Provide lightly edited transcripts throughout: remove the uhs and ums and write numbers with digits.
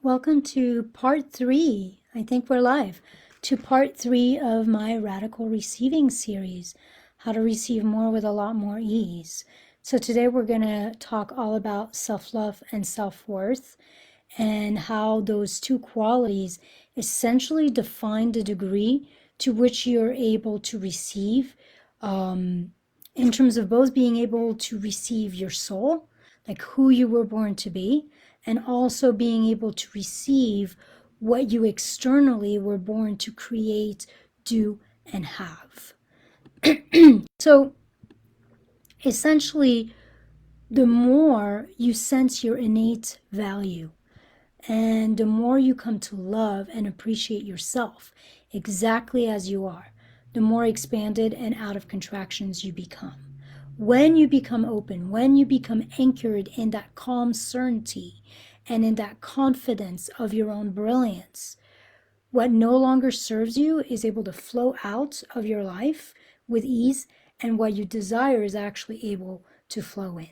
Welcome to part 3. I think we're live. To part 3 of my Radical Receiving series, how to receive more with a lot more ease. So today we're going to talk all about self-love and self-worth and how those two qualities essentially define the degree to which you're able to receive, in terms of both being able to receive your soul, like who you were born to be, and also being able to receive what you externally were born to create, do, and have. So essentially, the more you sense your innate value, and the more you come to love and appreciate yourself exactly as you are, the more expanded and out of contractions you become. When you become open, when you become anchored in that calm certainty and in that confidence of your own brilliance, what no longer serves you is able to flow out of your life with ease, and what you desire is actually able to flow in.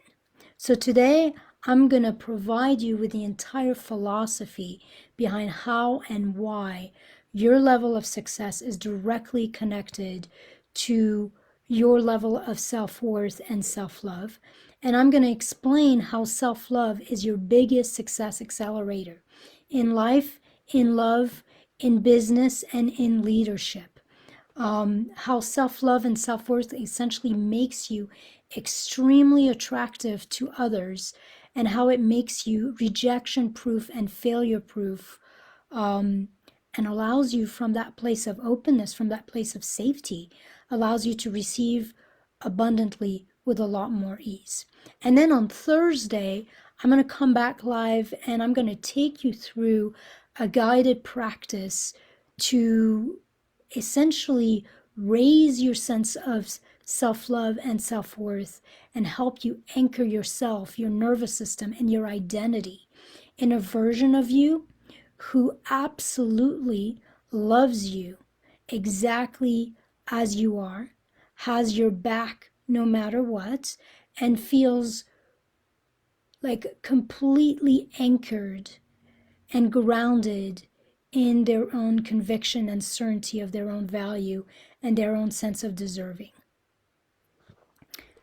So today, I'm going to provide you with the entire philosophy behind how and why your level of success is directly connected to your level of self-worth and self-love. And I'm going to explain how self-love is your biggest success accelerator in life, in love, in business, and in leadership. How self-love and self-worth essentially makes you extremely attractive to others, and how it makes you rejection-proof and failure-proof, and allows you from that place of openness, from that place of safety, allows you to receive abundantly with a lot more ease. And then on Thursday, I'm going to come back live and I'm going to take you through a guided practice to essentially raise your sense of self-love and self-worth and help you anchor yourself, your nervous system, and your identity in a version of you who absolutely loves you exactly as you are, has your back no matter what, and feels like completely anchored and grounded in their own conviction and certainty of their own value and their own sense of deserving.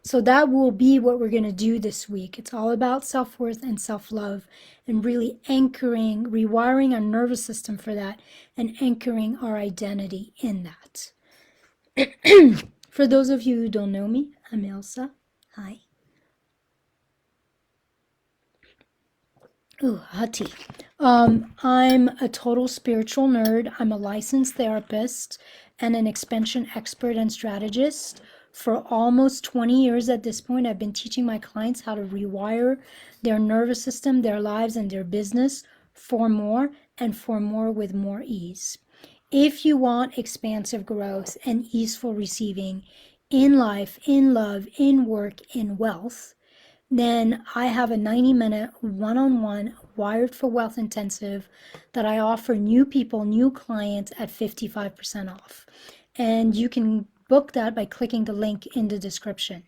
So that will be what we're going to do this week. It's all about self-worth and self-love, and really anchoring, rewiring our nervous system for that, and anchoring our identity in that. For those of you who don't know me, I'm Elsa. Hi. Ooh, hot tea. I'm a total spiritual nerd. I'm a licensed therapist and an expansion expert and strategist. For almost 20 years at this point, I've been teaching my clients how to rewire their nervous system, their lives, and their business for more, and for more with more ease. If you want expansive growth and easeful receiving in life, in love, in work, in wealth, then I have a 90-minute one-on-one Wired for Wealth intensive that I offer new people, new clients at 55% off. And you can book that by clicking the link in the description.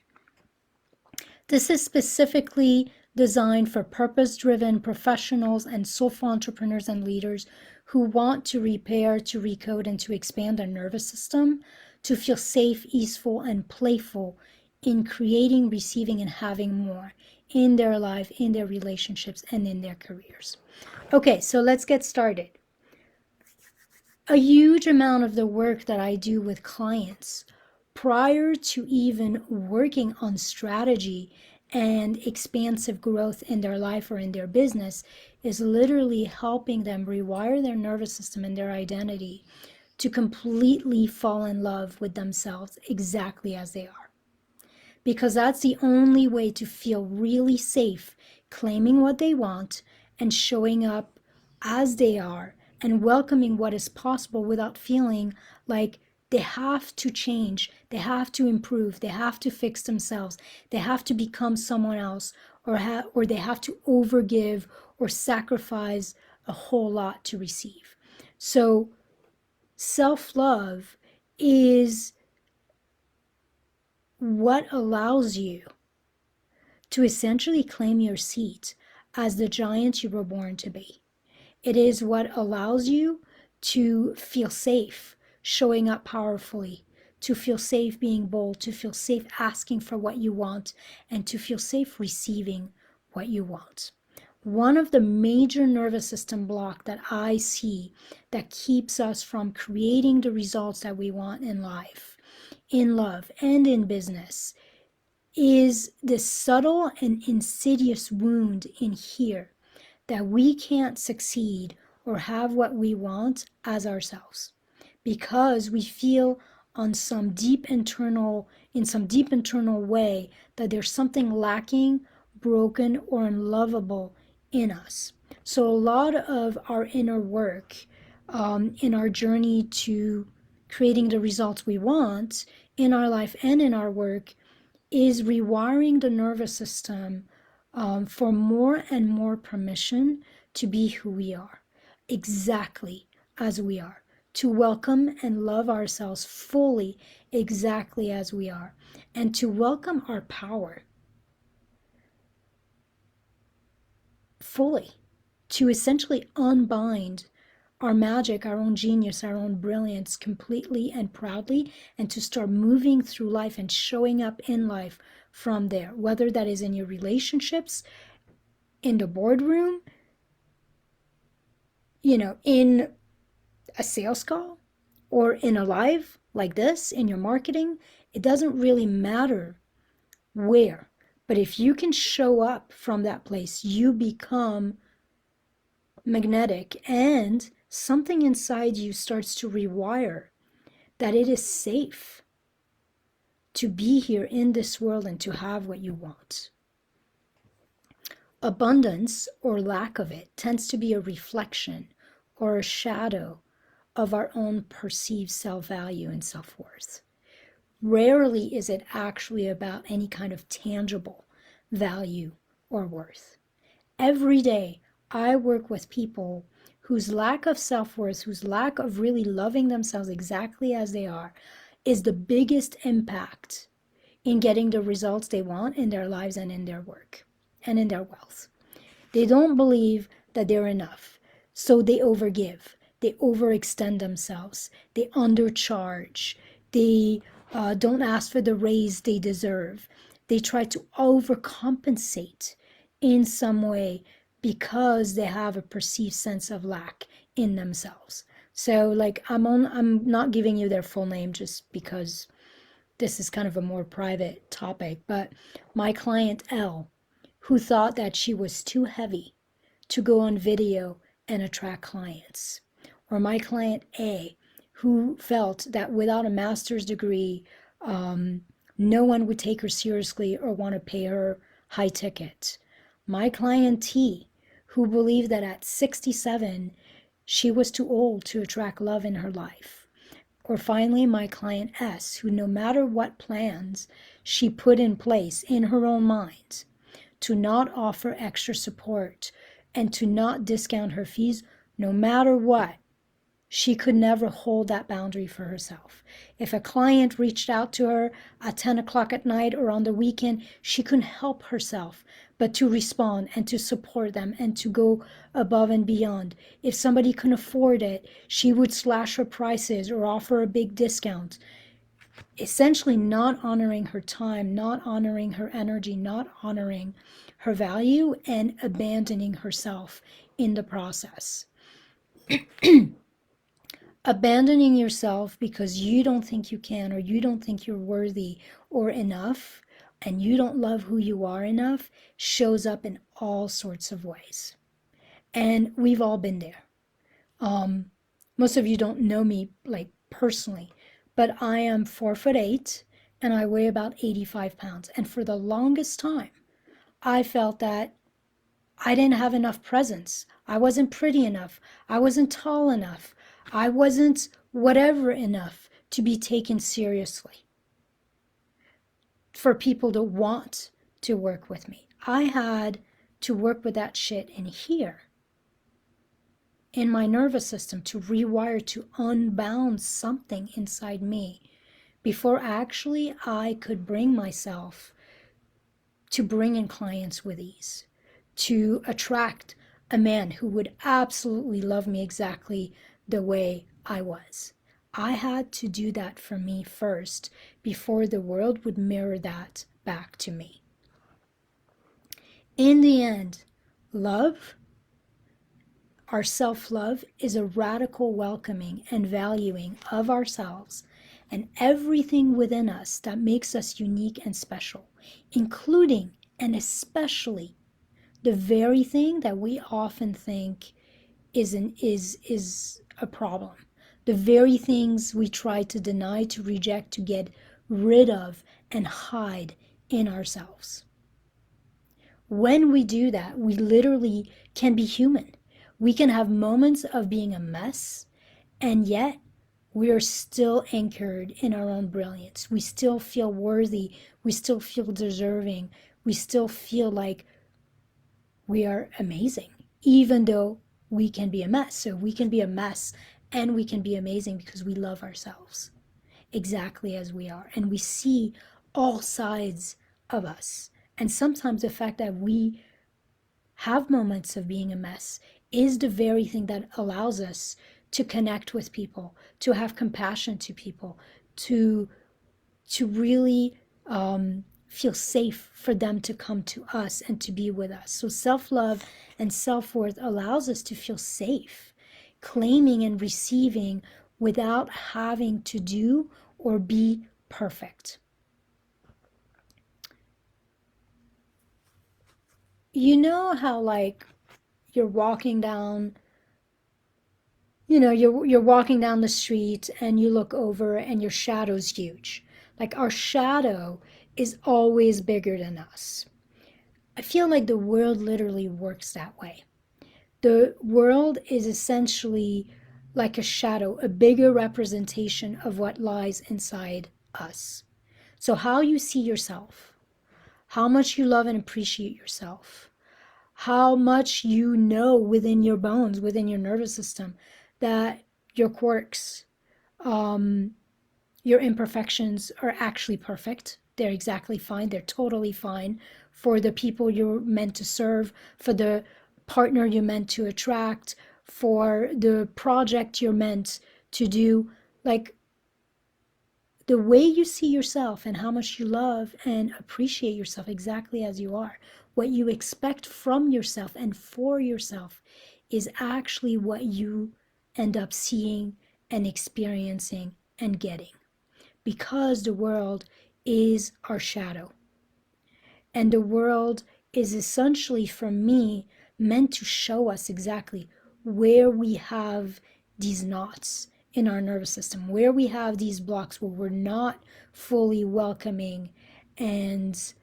This is specifically designed for purpose-driven professionals and soulful entrepreneurs and leaders who want to repair, to recode, and to expand their nervous system, to feel safe, easeful, and playful in creating, receiving, and having more in their life, in their relationships, and in their careers. Okay, so let's get started. A huge amount of the work that I do with clients prior to even working on strategy and expansive growth in their life or in their business is literally helping them rewire their nervous system and their identity to completely fall in love with themselves exactly as they are. Because that's the only way to feel really safe claiming what they want and showing up as they are and welcoming what is possible without feeling like they have to change, they have to improve, they have to fix themselves, they have to become someone else, or they have to overgive or sacrifice a whole lot to receive. So self-love is what allows you to essentially claim your seat as the giant you were born to be. It is what allows you to feel safe showing up powerfully, to feel safe being bold, to feel safe asking for what you want, and to feel safe receiving what you want. One of the major nervous system block that I see that keeps us from creating the results that we want in life, in love, and in business is this subtle and insidious wound in here that we can't succeed or have what we want as ourselves because we feel on some deep internal in some deep internal way that there's something lacking, broken, or unlovable in us. So a lot of our inner work in our journey to creating the results we want in our life and in our work is rewiring the nervous system for more and more permission to be who we are, exactly as we are, to welcome and love ourselves fully, exactly as we are, and to welcome our power fully, to essentially unbind our magic, our own genius, our own brilliance completely and proudly, and to start moving through life and showing up in life from there, whether that is in your relationships, in the boardroom, in a sales call, or in a live like this, in your marketing. It doesn't really matter where, but if you can show up from that place, you become magnetic and something inside you starts to rewire that it is safe to be here in this world and to have what you want. Abundance or lack of it tends to be a reflection or a shadow of our own perceived self-value and self-worth. Rarely is it actually about any kind of tangible value or worth. Every day, I work with people whose lack of self-worth, whose lack of really loving themselves exactly as they are, is the biggest impact in getting the results they want in their lives and in their work and in their wealth. They don't believe that they're enough, so they overgive. They overextend themselves. They undercharge. They don't ask for the raise they deserve. They try to overcompensate in some way because they have a perceived sense of lack in themselves. So like I'm not giving you their full name just because this is kind of a more private topic, but my client L, who thought that she was too heavy to go on video and attract clients, or my client A, who felt that without a master's degree, no one would take her seriously or want to pay her high ticket. My client T, who believed that at 67, she was too old to attract love in her life. Or finally, my client S, who no matter what plans she put in place in her own mind to not offer extra support and to not discount her fees, no matter what, she could never hold that boundary for herself. If a client reached out to her at 10 o'clock at night or on the weekend, she couldn't help herself but to respond and to support them and to go above and beyond. If somebody couldn't afford it, she would slash her prices or offer a big discount, essentially not honoring her time, not honoring her energy, not honoring her value, and abandoning herself in the process. Abandoning yourself because you don't think you can, or you don't think you're worthy or enough, and you don't love who you are enough, shows up in all sorts of ways. And we've all been there. Most of you don't know me like personally, but I am 4'8" and I weigh about 85 pounds. And for the longest time, I felt that I didn't have enough presence. I wasn't pretty enough. I wasn't tall enough. I wasn't whatever enough to be taken seriously for people to want to work with me. I had to work with that shit in here, in my nervous system, to rewire, to unbound something inside me before actually I could bring myself to bring in clients with ease, to attract a man who would absolutely love me exactly the way I was. I had to do that for me first before the world would mirror that back to me. In the end, love, our self-love, is a radical welcoming and valuing of ourselves and everything within us that makes us unique and special, including and especially the very thing that we often think is a problem. The very things we try to deny, to reject, to get rid of and hide in ourselves. When we do that, we literally can be human. We can have moments of being a mess, and yet we are still anchored in our own brilliance. We still feel worthy. We still feel deserving. We still feel like we are amazing, even though we can be a mess. So we can be a mess and we can be amazing because we love ourselves exactly as we are. And we see all sides of us. And sometimes the fact that we have moments of being a mess is the very thing that allows us to connect with people, to have compassion to people, to really feel safe for them to come to us and to be with us. So self-love and self-worth allows us to feel safe, claiming and receiving without having to do or be perfect. You know how like you're walking down, you're walking down the street and you look over and your shadow's huge. Like our shadow is always bigger than us. I feel like the world literally works that way. The world is essentially like a shadow, a bigger representation of what lies inside us. So, how you see yourself, how much you love and appreciate yourself, how much you know within your bones, within your nervous system, that your quirks, um, your imperfections are actually perfect. They're exactly fine. They're totally fine for the people you're meant to serve, for the partner you're meant to attract, for the project you're meant to do. Like the way you see yourself and how much you love and appreciate yourself exactly as you are, what you expect from yourself and for yourself is actually what you end up seeing and experiencing and getting, because the world is our shadow. And the world is essentially, for me, meant to show us exactly where we have these knots in our nervous system, where we have these blocks where we're not fully welcoming and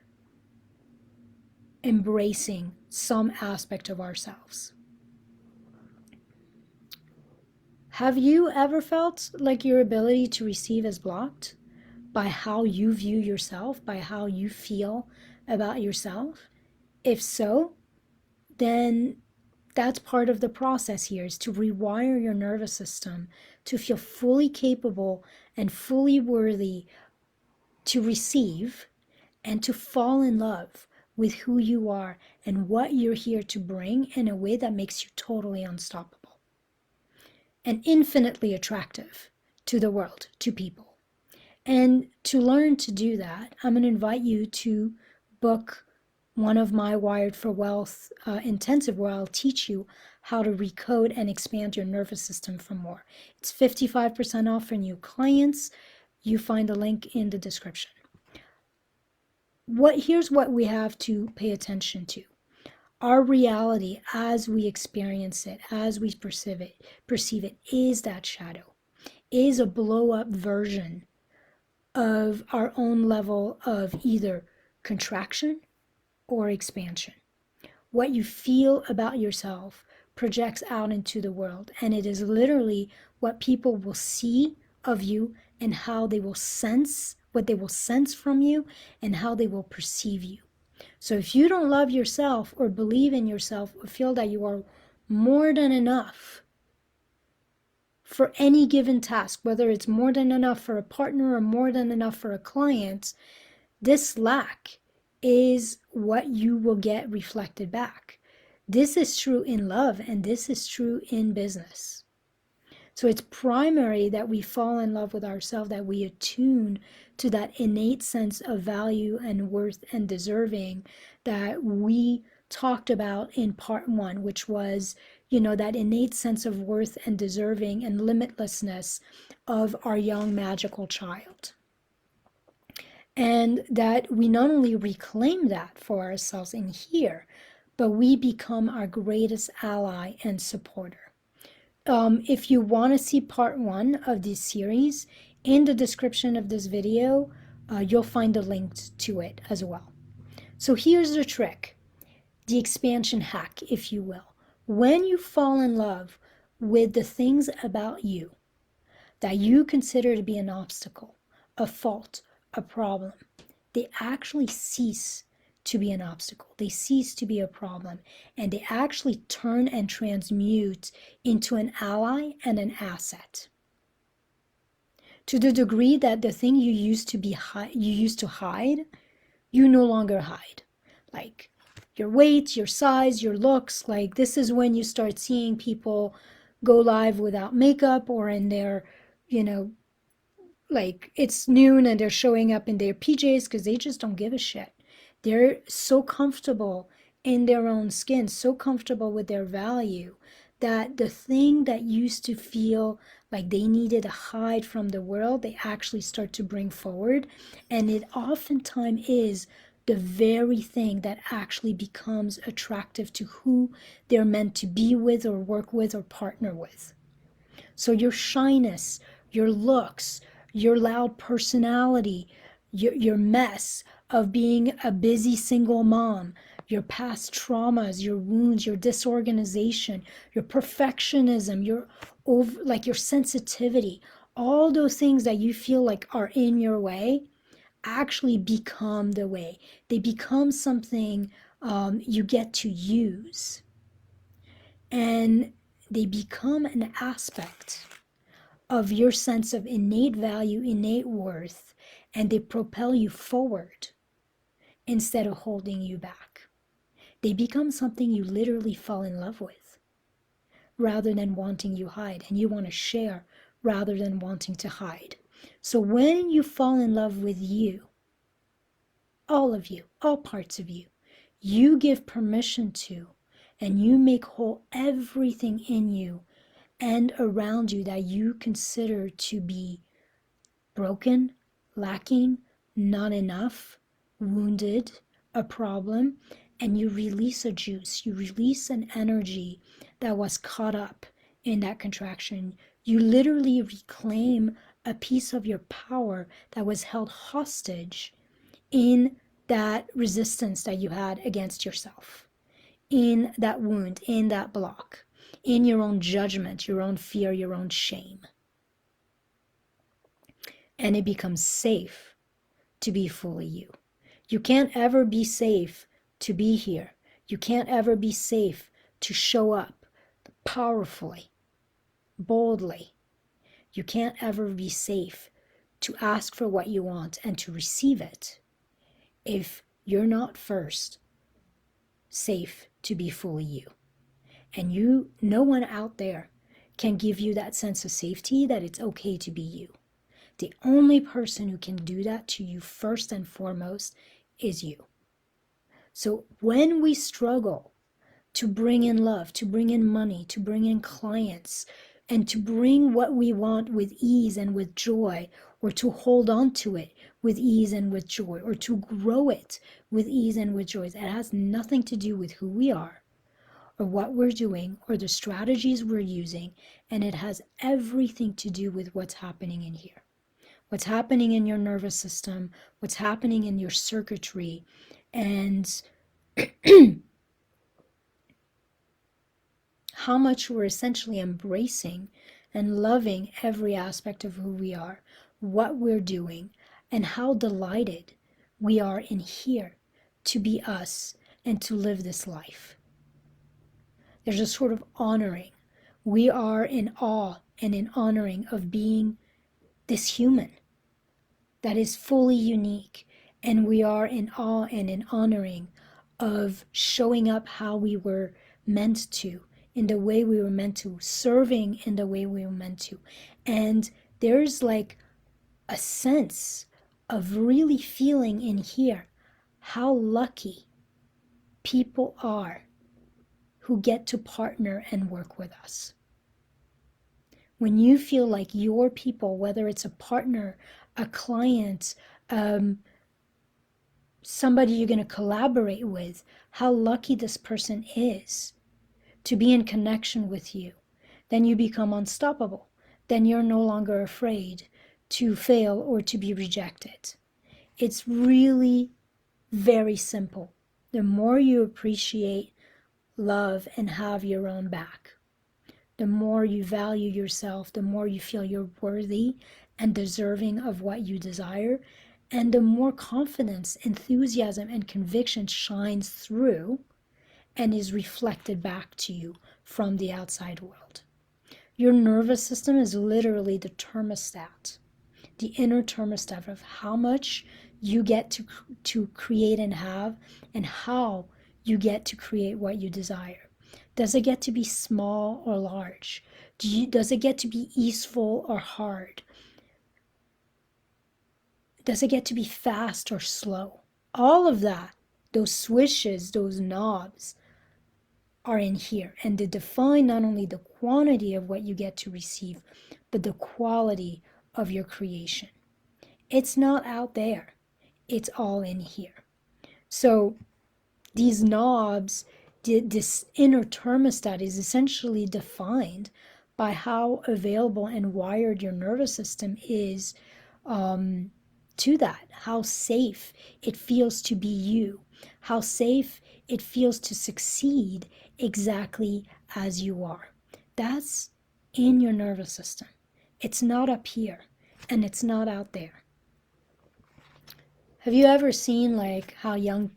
embracing some aspect of ourselves. Have you ever felt like your ability to receive is blocked by how you view yourself, by how you feel about yourself? If so, then that's part of the process here, is to rewire your nervous system to feel fully capable and fully worthy to receive and to fall in love with who you are and what you're here to bring in a way that makes you totally unstoppable and infinitely attractive to the world, to people. And to learn to do that, I'm going to invite you to book one of my Wired for Wealth intensive, where I'll teach you how to recode and expand your nervous system for more. It's 55% off for new clients. You find the link in the description. Here's what we have to pay attention to. Our reality as we experience it, as we perceive it is that shadow, is a blow up version of our own level of either contraction or expansion. What you feel about yourself projects out into the world, and it is literally what people will see of you and how they will sense, what they will sense from you and how they will perceive you. So if you don't love yourself or believe in yourself or feel that you are more than enough for any given task, whether it's more than enough for a partner or more than enough for a client, this lack is what you will get reflected back. This is true in love, and this is true in business. So it's primary that we fall in love with ourselves, that we attune to that innate sense of value and worth and deserving that we talked about in part one, which was, that innate sense of worth and deserving and limitlessness of our young magical child. And that we not only reclaim that for ourselves in here, but we become our greatest ally and supporter. If you want to see part one of this series, in the description of this video, you'll find a link to it as well. So here's the trick, the expansion hack, if you will. When you fall in love with the things about you that you consider to be an obstacle, a fault, a problem, they actually cease to be an obstacle. They cease to be a problem, and they actually turn and transmute into an ally and an asset. To the degree that the thing you used to hide, you no longer hide. Like your weight, your size, your looks. Like this is when you start seeing people go live without makeup or in their, like it's noon and they're showing up in their PJs because they just don't give a shit. They're so comfortable in their own skin, so comfortable with their value that the thing that used to feel like they needed to hide from the world, they actually start to bring forward. And it oftentimes is the very thing that actually becomes attractive to who they're meant to be with or work with or partner with. So your shyness, your looks, your loud personality, your mess of being a busy single mom, your past traumas, your wounds, your disorganization, your perfectionism, your sensitivity, all those things that you feel like are in your way actually become the way. They become something you get to use. And they become an aspect of your sense of innate value, innate worth, and they propel you forward instead of holding you back. They become something you literally fall in love with rather than wanting you hide, and you want to share rather than wanting to hide. So when you fall in love with you, all of you, all parts of you, you give permission to, and you make whole everything in you and around you that you consider to be broken, lacking, not enough, wounded, a problem, and you release a juice, you release an energy that was caught up in that contraction. You literally reclaim a piece of your power that was held hostage in that resistance that you had against yourself, in that wound, in that block, in your own judgment, your own fear, your own shame. And it becomes safe to be fully you. You can't ever be safe to be here. You can't ever be safe to show up powerfully, boldly. You can't ever be safe to ask for what you want and to receive it if you're not first safe to be fully you. And no one out there can give you that sense of safety that it's okay to be you. The only person who can do that to you first and foremost is you. So when we struggle to bring in love, to bring in money, to bring in clients, and to bring what we want with ease and with joy, or to hold on to it with ease and with joy, or to grow it with ease and with joy, it has nothing to do with who we are or what we're doing or the strategies we're using, and it has everything to do with what's happening in here. What's happening in your nervous system, what's happening in your circuitry, and how much we're essentially embracing and loving every aspect of who we are, what we're doing, and how delighted we are in here to be us and to live this life. There's a sort of honoring. We are in awe and in honoring of being this human that is fully unique. And we are in awe and in honoring of showing up how we were meant to, in the way we were meant to, serving in the way we were meant to. And there's like a sense of really feeling in here how lucky people are who get to partner and work with us. When you feel like your people, whether it's a partner, a client, somebody you're going to collaborate with, how lucky this person is to be in connection with you, then you become unstoppable. Then you're no longer afraid to fail or to be rejected. It's really very simple. The more you appreciate love and have your own back, the more you value yourself, the more you feel you're worthy and deserving of what you desire, and the more confidence, enthusiasm, and conviction shines through and is reflected back to you from the outside world. Your nervous system is literally the thermostat, the inner thermostat of how much you get to create and have, and how you get to create what you desire. Does it get to be small or large? Does it get to be easeful or hard? Does it get to be fast or slow? All of that, those swishes, those knobs, are in here, and they define not only the quantity of what you get to receive, but the quality of your creation. It's not out there. It's all in here. So these knobs, this inner thermostat is essentially defined by how available and wired your nervous system is to that, how safe it feels to be you, how safe it feels to succeed exactly as you are. That's in your nervous system. It's not up here, and it's not out there. Have you ever seen like how young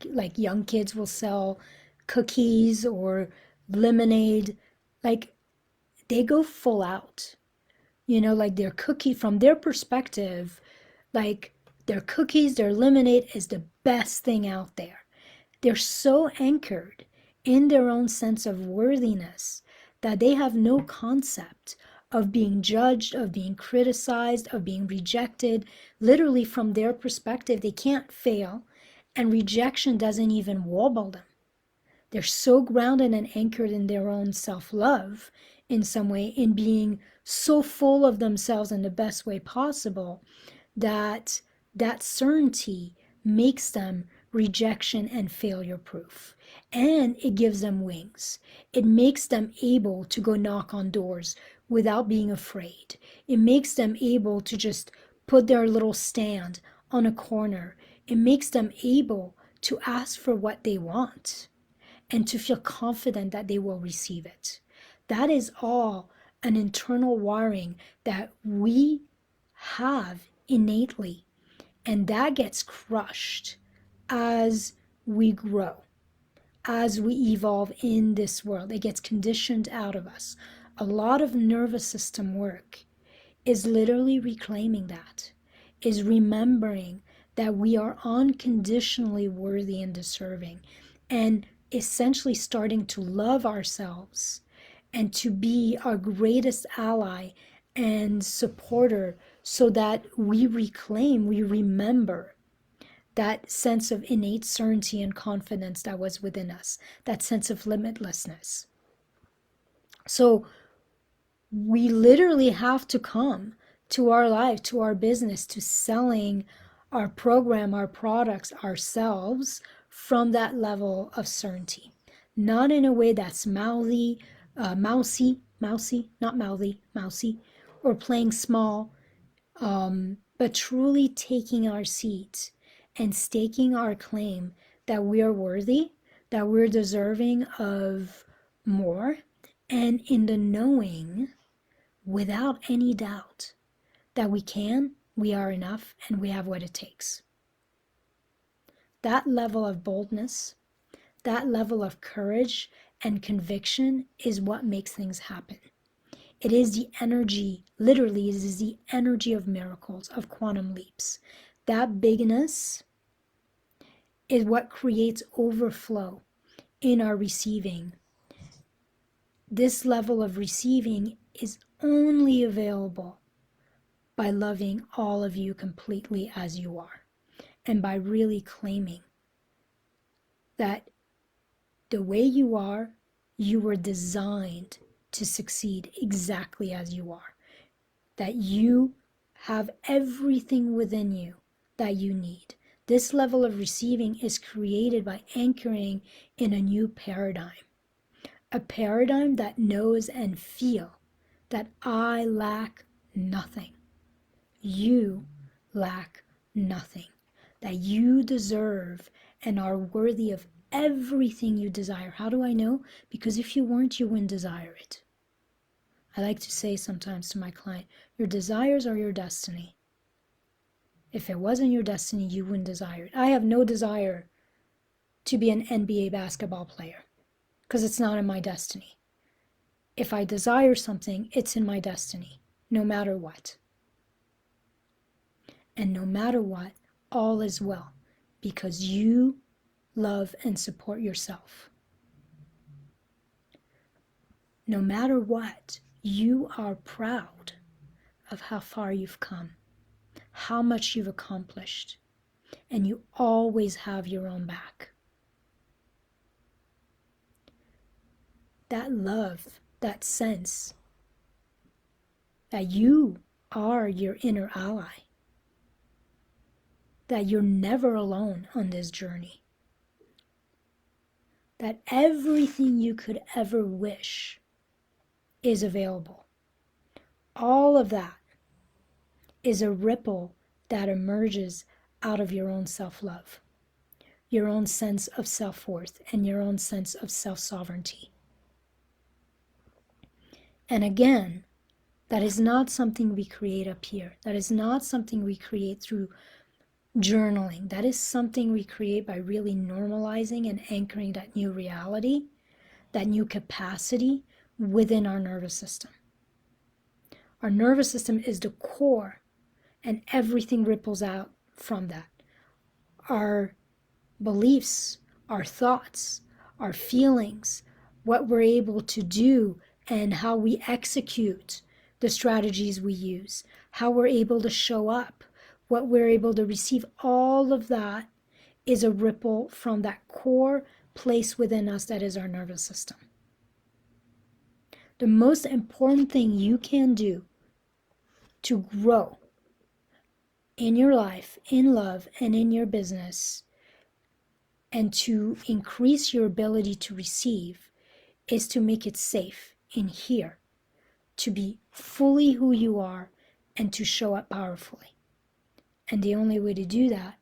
kids will sell cookies or lemonade? Like they go full out. Like their cookie, from their perspective, like their cookies, their lemonade is the best thing out there. They're so anchored in their own sense of worthiness that they have no concept of being judged, of being criticized, of being rejected. Literally, from their perspective, they can't fail, and rejection doesn't even wobble them. They're so grounded and anchored in their own self-love in some way, in being so full of themselves in the best way possible, that certainty makes them rejection and failure proof. And it gives them wings. It makes them able to go knock on doors without being afraid. It makes them able to just put their little stand on a corner. It makes them able to ask for what they want and to feel confident that they will receive it. That is all an internal wiring that we have innately, and that gets crushed as we grow, as we evolve in this world. It gets conditioned out of us. A lot of nervous system work is literally reclaiming that, is remembering that we are unconditionally worthy and deserving, and essentially starting to love ourselves and to be our greatest ally and supporter, so that we reclaim, we remember that sense of innate certainty and confidence that was within us, that sense of limitlessness. So we literally have to come to our life, to our business, to selling our program, our products, ourselves from that level of certainty. Not in a way that's mousy, not mousy, or playing small, but truly taking our seat and staking our claim that we are worthy, that we're deserving of more, and in the knowing, without any doubt, that we are enough, and we have what it takes. That level of boldness, that level of courage and conviction is what makes things happen. It is the energy, literally, it is the energy of miracles, of quantum leaps. That bigness is what creates overflow in our receiving This level of receiving is only available by loving all of you completely as you are, and by really claiming that the way you were designed to succeed exactly as you are, that you have everything within you that you need. This level of receiving is created by anchoring in a new paradigm, a paradigm that knows and feels that I lack nothing. You lack nothing, that you deserve and are worthy of everything you desire. How do I know? Because if you weren't, you wouldn't desire it. I like to say sometimes to my client, your desires are your destiny. If it wasn't your destiny, you wouldn't desire it. I have no desire to be an NBA basketball player because it's not in my destiny. If I desire something, it's in my destiny, no matter what. And no matter what, all is well because you love and support yourself. No matter what, you are proud of how far you've come, how much you've accomplished, and you always have your own back. That love, that sense that you are your inner ally, that you're never alone on this journey, that everything you could ever wish is available. All of that is a ripple that emerges out of your own self-love, your own sense of self-worth, and your own sense of self-sovereignty. And again, that is not something we create up here. That is not something we create through journaling. That is something we create by really normalizing and anchoring that new reality, that new capacity within our nervous system. Our nervous system is the core, and everything ripples out from that. Our beliefs, our thoughts, our feelings, what we're able to do, and how we execute the strategies we use, how we're able to show up, what we're able to receive, all of that is a ripple from that core place within us that is our nervous system. The most important thing you can do to grow in your life, in love, and in your business, and to increase your ability to receive is to make it safe in here, to be fully who you are and to show up powerfully. And the only way to do that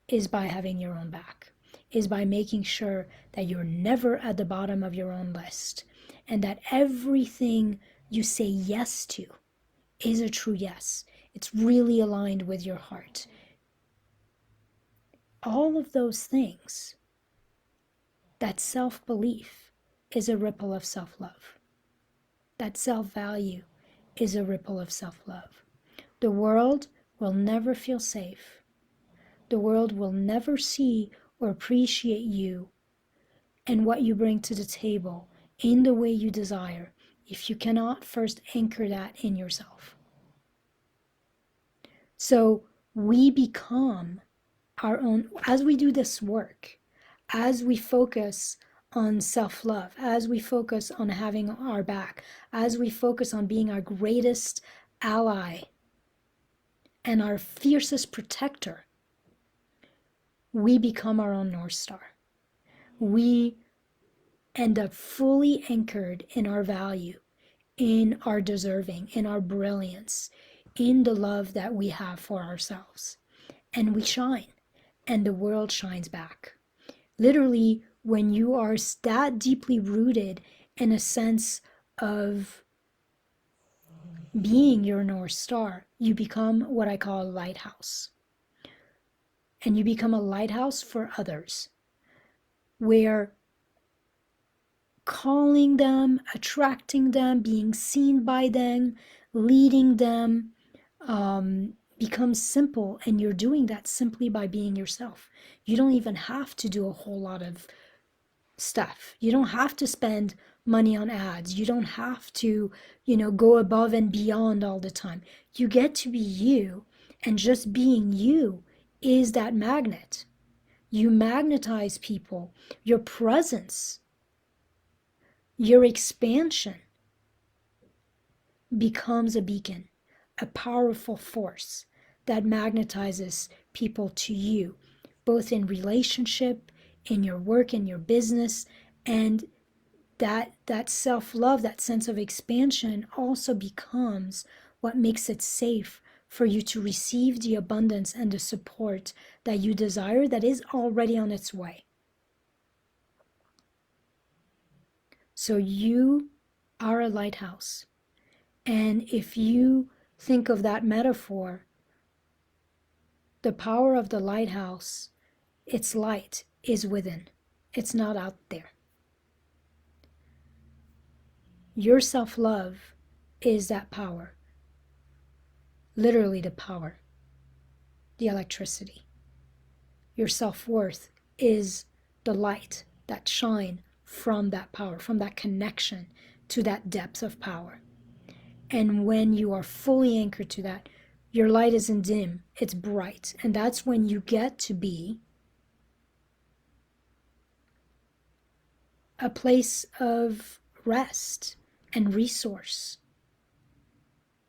is by having your own back, is by making sure that you're never at the bottom of your own list and that everything you say yes to is a true yes. It's really aligned with your heart. All of those things, that self-belief is a ripple of self-love. That self-value is a ripple of self-love. The world will never feel safe. The world will never see or appreciate you and what you bring to the table in the way you desire if you cannot first anchor that in yourself. So we become our own, as we do this work, as we focus on self-love, as we focus on having our back, as we focus on being our greatest ally and our fiercest protector, we become our own North Star. We end up fully anchored in our value, in our deserving, in our brilliance, in the love that we have for ourselves. And we shine, and the world shines back. Literally, when you are that deeply rooted in a sense of being your North Star, you become what I call a lighthouse. And you become a lighthouse for others, where calling them, attracting them, being seen by them, leading them becomes simple. And you're doing that simply by being yourself. You don't even have to do a whole lot of stuff. You don't have to spend money on ads. You don't have to, go above and beyond all the time. You get to be you, and just being you is that magnet. You magnetize people. Your presence, your expansion becomes a beacon, a powerful force that magnetizes people to you, both in relationship, in your work, in your business, and that self-love, that sense of expansion also becomes what makes it safe for you to receive the abundance and the support that you desire, that is already on its way. So you are a lighthouse. And if you think of that metaphor, the power of the lighthouse, its light is within. It's not out there. Your self-love is that power. Literally the power, the electricity. Your self-worth is the light that shine from that power, from that connection to that depth of power. And when you are fully anchored to that, your light isn't dim, it's bright. And that's when you get to be a place of rest and resource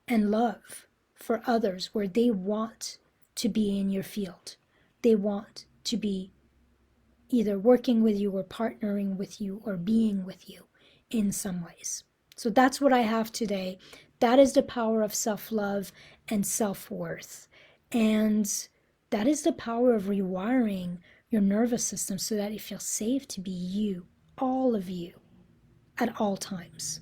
and love for others, where they want to be in your field. They want to be either working with you or partnering with you or being with you in some ways. So that's what I have today. That is the power of self-love and self-worth. And that is the power of rewiring your nervous system so that it feels safe to be you, all of you, at all times.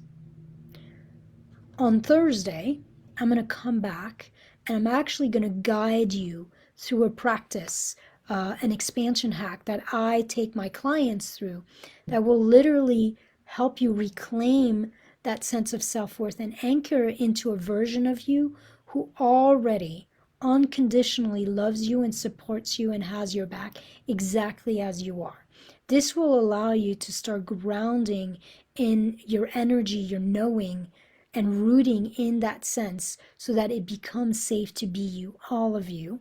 On Thursday, I'm going to come back and I'm actually going to guide you through a practice, an expansion hack that I take my clients through that will literally help you reclaim that sense of self-worth and anchor into a version of you who already unconditionally loves you and supports you and has your back exactly as you are. This will allow you to start grounding in your energy, your knowing, and rooting in that sense so that it becomes safe to be you, all of you,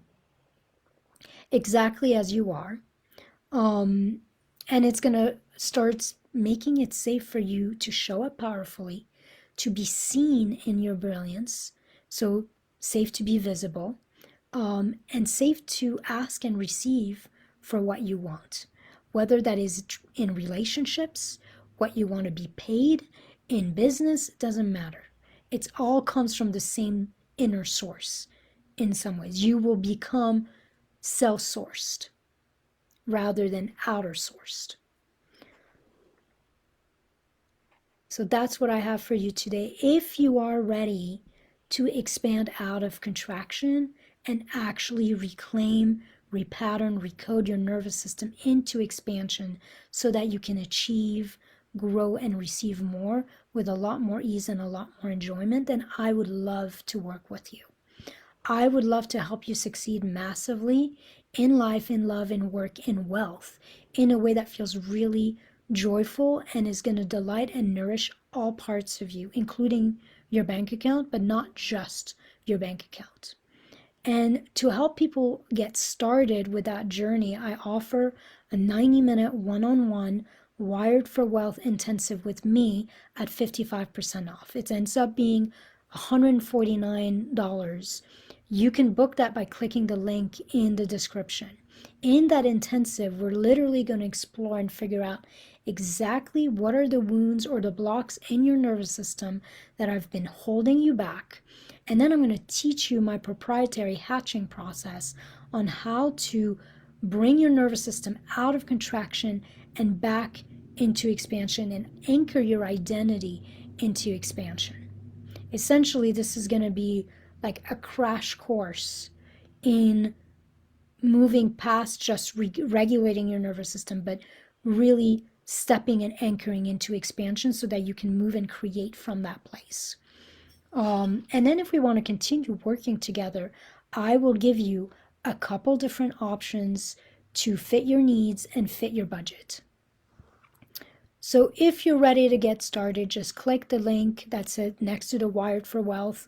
exactly as you are. And it's going to start making it safe for you to show up powerfully, to be seen in your brilliance, so safe to be visible, and safe to ask and receive for what you want, whether that is in relationships, what you want to be paid, in business, doesn't matter. It all comes from the same inner source in some ways. You will become self-sourced rather than outer sourced. So that's what I have for you today. If you are ready to expand out of contraction and actually reclaim, repattern, recode your nervous system into expansion so that you can achieve, grow, and receive more with a lot more ease and a lot more enjoyment, then I would love to work with you. I would love to help you succeed massively in life, in love, in work, in wealth, in a way that feels really joyful and is going to delight and nourish all parts of you, including your bank account, but not just your bank account. And to help people get started with that journey, I offer a 90-minute one-on-one Wired for Wealth intensive with me at 55% off. It ends up being $149. You can book that by clicking the link in the description. In that intensive, we're literally going to explore and figure out exactly what are the wounds or the blocks in your nervous system that have been holding you back. And then I'm going to teach you my proprietary hatching process on how to bring your nervous system out of contraction and back into expansion and anchor your identity into expansion. Essentially, this is going to be like a crash course in moving past just regulating your nervous system, but really stepping and anchoring into expansion so that you can move and create from that place. And then if we want to continue working together, I will give you a couple different options to fit your needs and fit your budget. So if you're ready to get started, just click the link that's next to the Wired for Wealth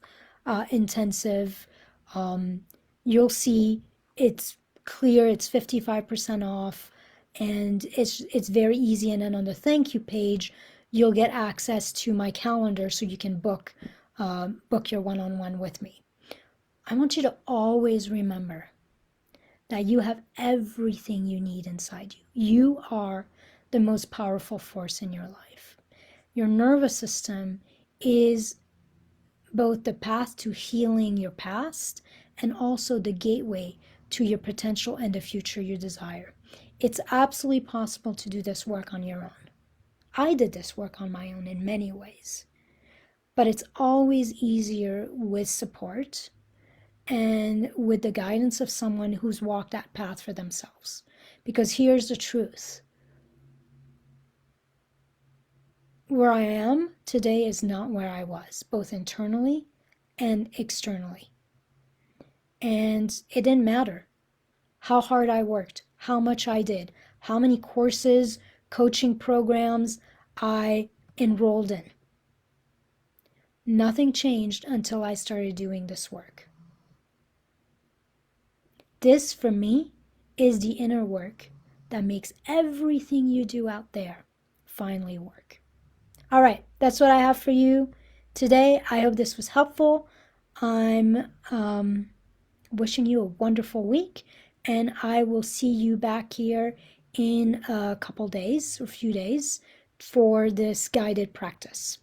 intensive. Um, you'll see it's clear, it's 55% off, and it's very easy. And then on the thank you page, you'll get access to my calendar so you can book your one-on-one with me. I want you to always remember that you have everything you need inside you. You are the most powerful force in your life. Your nervous system is both the path to healing your past and also the gateway to your potential and the future you desire. It's absolutely possible to do this work on your own. I did this work on my own in many ways, but it's always easier with support and with the guidance of someone who's walked that path for themselves. Because here's the truth: where I am today is not where I was, both internally and externally. And it didn't matter how hard I worked, how much I did, how many courses, coaching programs I enrolled in. Nothing changed until I started doing this work. This, for me, is the inner work that makes everything you do out there finally work. All right, that's what I have for you today. I hope this was helpful. I'm wishing you a wonderful week, and I will see you back here in a couple days or few days for this guided practice.